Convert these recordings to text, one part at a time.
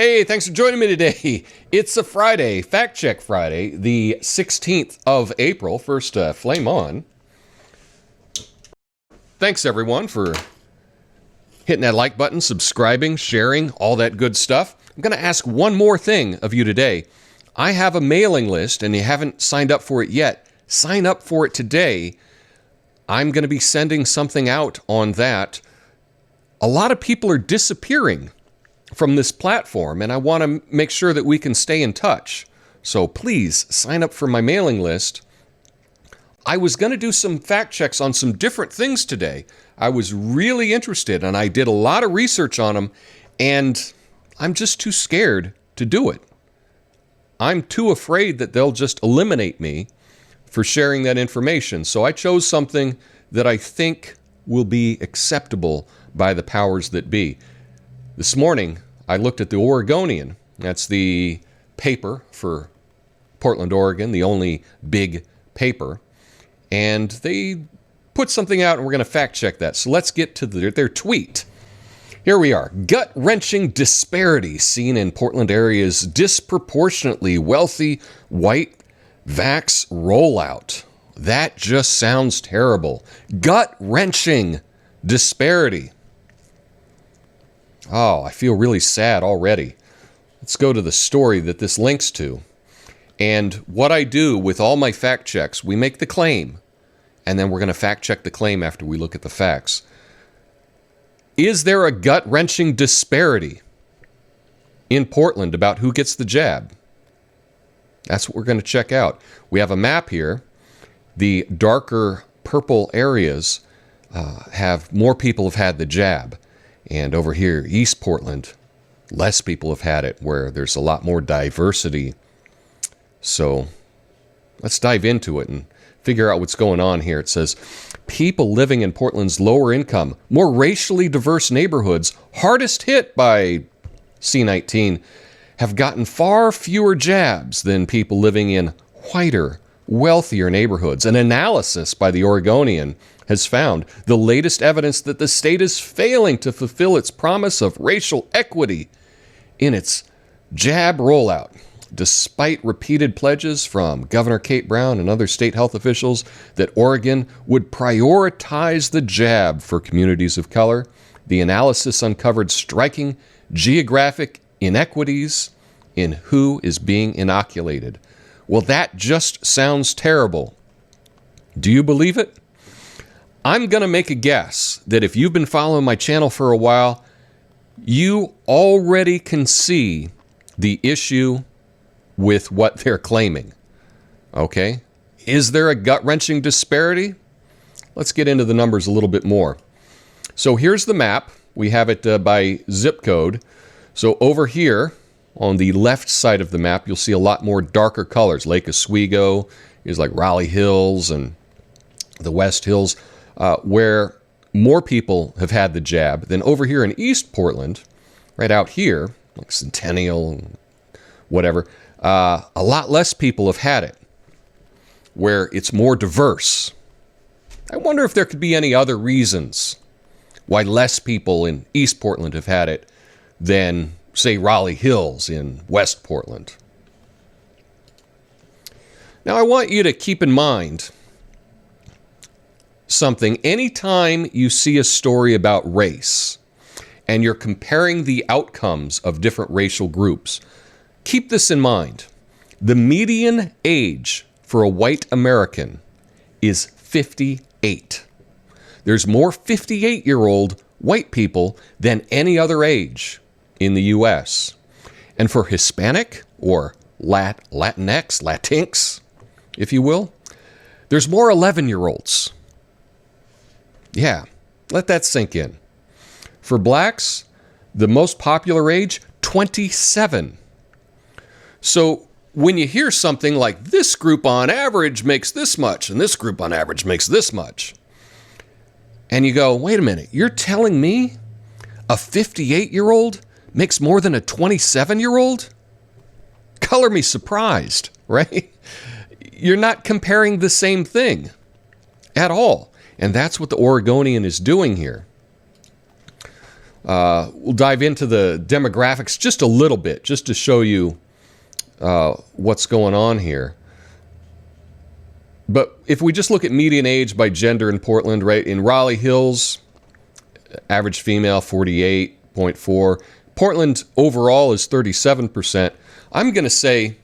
Hey, thanks for joining me today. It's a Friday, Fact Check Friday, the 16th of April. First, flame on. Thanks, everyone, for hitting that like button, subscribing, sharing, all that good stuff. I'm going to ask one more thing of you today. I have a mailing list, and you haven't signed up for it yet. Sign up for it today. I'm going to be sending something out on that. A lot of people are disappearing from this platform, and I want to make sure that we can stay in touch. So please sign up for my mailing list. I was going to do some fact checks on some different things today. I was really interested, and I did a lot of research on them, and I'm just too scared to do it. I'm too afraid that they'll just eliminate me for sharing that information. So I chose something that I think will be acceptable by the powers that be. This morning, I looked at the Oregonian. That's the paper for Portland, Oregon, the only big paper. And they put something out, and we're going to fact check that. So let's get to their tweet. Here we are. Gut-wrenching disparity seen in Portland area's disproportionately wealthy white vax rollout. That just sounds terrible. Gut-wrenching disparity. Oh, I feel really sad already. Let's go to the story that this links to. And what I do with all my fact checks, we make the claim, and then we're going to fact check the claim after we look at the facts. Is there a gut-wrenching disparity in Portland about who gets the jab? That's what we're going to check out. We have a map here. The darker purple areas have more people have had the jab. And over here, East Portland, less people have had it, where there's a lot more diversity. So let's dive into it and figure out what's going on here. It says, people living in Portland's lower income, more racially diverse neighborhoods, hardest hit by C-19, have gotten far fewer jabs than people living in whiter, wealthier neighborhoods. An analysis by the Oregonian has found the latest evidence that the state is failing to fulfill its promise of racial equity in its jab rollout. Despite repeated pledges from Governor Kate Brown and other state health officials that Oregon would prioritize the jab for communities of color, the analysis uncovered striking geographic inequities in who is being inoculated. Well, that just sounds terrible. Do you believe it? I'm going to make a guess that if you've been following my channel for a while, you already can see the issue with what they're claiming. Okay? Is there a gut-wrenching disparity? Let's get into the numbers a little bit more. So here's the map. We have it by zip code. So over here on the left side of the map, you'll see a lot more darker colors. Lake Oswego is like Raleigh Hills and the West Hills, where more people have had the jab than over here in East Portland, right out here, like Centennial and whatever. A lot less people have had it, where it's more diverse. I wonder if there could be any other reasons why less people in East Portland have had it than, say, Raleigh Hills in West Portland. Now, I want you to keep in mind something. Anytime you see a story about race and you're comparing the outcomes of different racial groups, keep this in mind. The median age for a white American is 58. There's more 58-year-old white people than any other age in the U.S. And for Hispanic or Latinx, if you will, there's more 11-year-olds. Yeah, let that sink in. For blacks, the most popular age, 27. So when you hear something like this group on average makes this much and this group on average makes this much, and you go, wait a minute, you're telling me a 58-year-old makes more than a 27-year-old? Color me surprised, right? You're not comparing the same thing at all. And that's what the Oregonian is doing here. We'll dive into the demographics just a little bit, just to show you what's going on here. But if we just look at median age by gender in Portland, right, in Raleigh Hills, average female 48.4. Portland overall is 37%. I'm going to say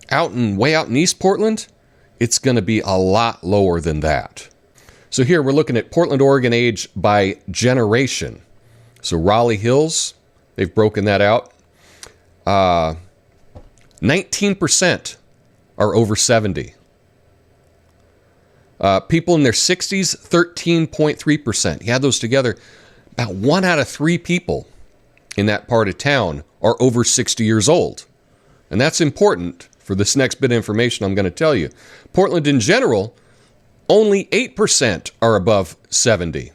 way out in East Portland, it's going to be a lot lower than that. So here we're looking at Portland, Oregon age by generation. So Raleigh Hills, they've broken that out. 19% are over 70. People in their 60s, 13.3%. You add those together, about 1 out of 3 people in that part of town are over 60 years old. And that's important for this next bit of information I'm going to tell you. Portland in general, only 8% are above 70.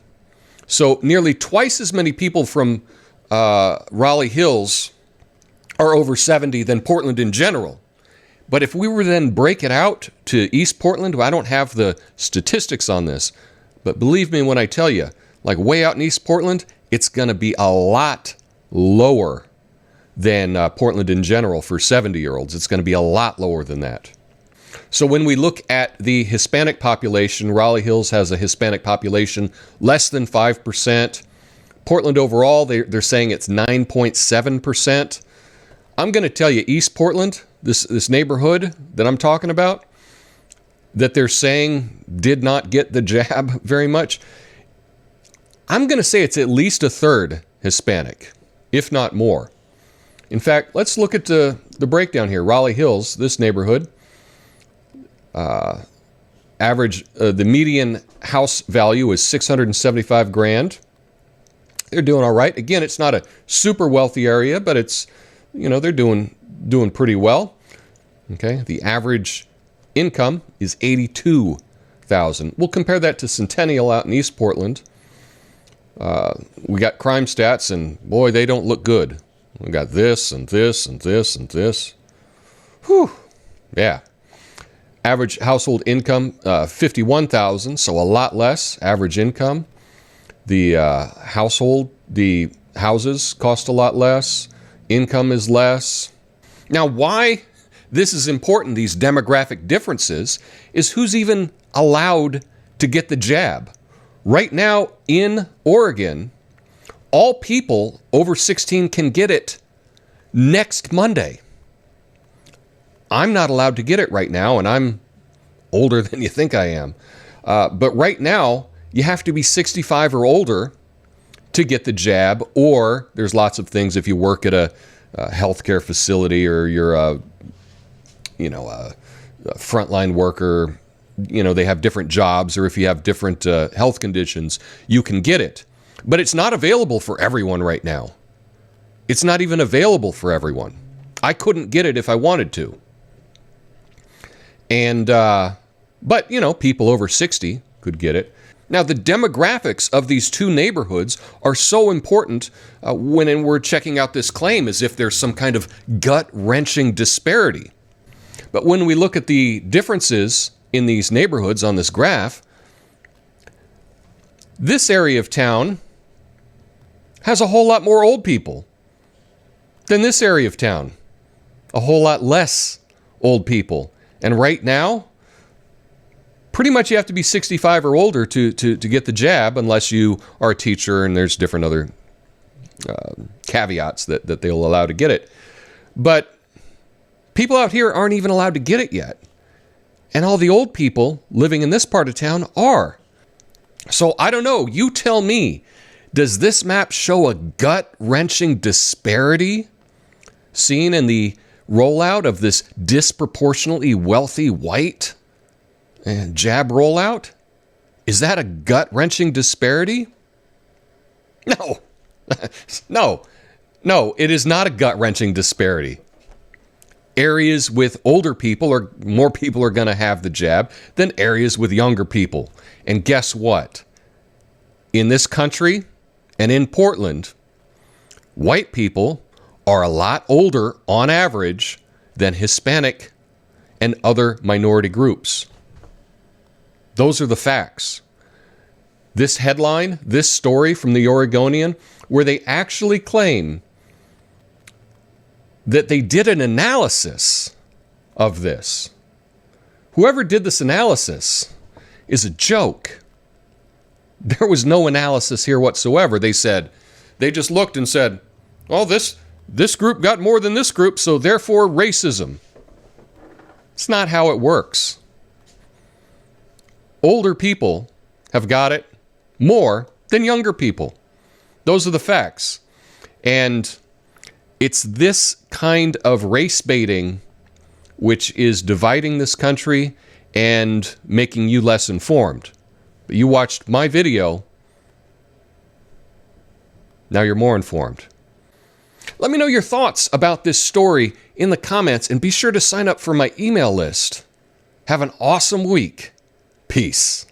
So nearly twice as many people from Raleigh Hills are over 70 than Portland in general. But if we were to then break it out to East Portland, I don't have the statistics on this, but believe me when I tell you, like way out in East Portland, it's going to be a lot lower than Portland in general for 70-year-olds. It's going to be a lot lower than that. So when we look at the Hispanic population, Raleigh Hills has a Hispanic population less than 5%. Portland overall, they're saying it's 9.7%. I'm going to tell you, East Portland, this neighborhood that I'm talking about, that they're saying did not get the jab very much, I'm going to say it's at least a third Hispanic, if not more. In fact, let's look at the breakdown here. Raleigh Hills, this neighborhood, the median house value is $675,000. They're doing all right. Again, it's not a super wealthy area, but it's, they're doing pretty well. Okay, the average income is $82,000. We'll compare that to Centennial out in East Portland. We got crime stats, and boy, they don't look good. We got this and this and this and this. Whew. Yeah. Average household income, $51,000, so a lot less average income. The the houses cost a lot less. Income is less. Now, why this is important, these demographic differences, is who's even allowed to get the jab. Right now in Oregon, all people over 16 can get it next Monday. I'm not allowed to get it right now, and I'm older than you think I am. But right now, you have to be 65 or older to get the jab, or there's lots of things if you work at a healthcare facility or you're a frontline worker, they have different jobs, or if you have different health conditions, you can get it. But it's not available for everyone right now. It's not even available for everyone. I couldn't get it if I wanted to. And, but, people over 60 could get it. Now, the demographics of these two neighborhoods are so important when we're checking out this claim, as if there's some kind of gut-wrenching disparity. But when we look at the differences in these neighborhoods on this graph, this area of town has a whole lot more old people than this area of town. A whole lot less old people. And right now, pretty much you have to be 65 or older to get the jab, unless you are a teacher and there's different other caveats that they'll allow to get it. But people out here aren't even allowed to get it yet. And all the old people living in this part of town are. So I don't know. You tell me, does this map show a gut-wrenching disparity seen in the rollout of this disproportionately wealthy white jab rollout? Is that a gut-wrenching disparity? No. No, it is not a gut-wrenching disparity. Areas with older people, or more people, are going to have the jab than areas with younger people. And guess what? In this country and in Portland, white people are a lot older on average than Hispanic and other minority groups. Those are the facts. this headline, this story from the Oregonian, where they actually claim that they did an analysis of this. Whoever did this analysis is a joke. There was no analysis here whatsoever. They just looked and said, well, this group got more than this group, so therefore racism. It's not how it works. Older people have got it more than younger people. Those are the facts. And it's this kind of race baiting which is dividing this country and making you less informed. But you watched my video. Now you're more informed. Let me know your thoughts about this story in the comments, and be sure to sign up for my email list. Have an awesome week. Peace.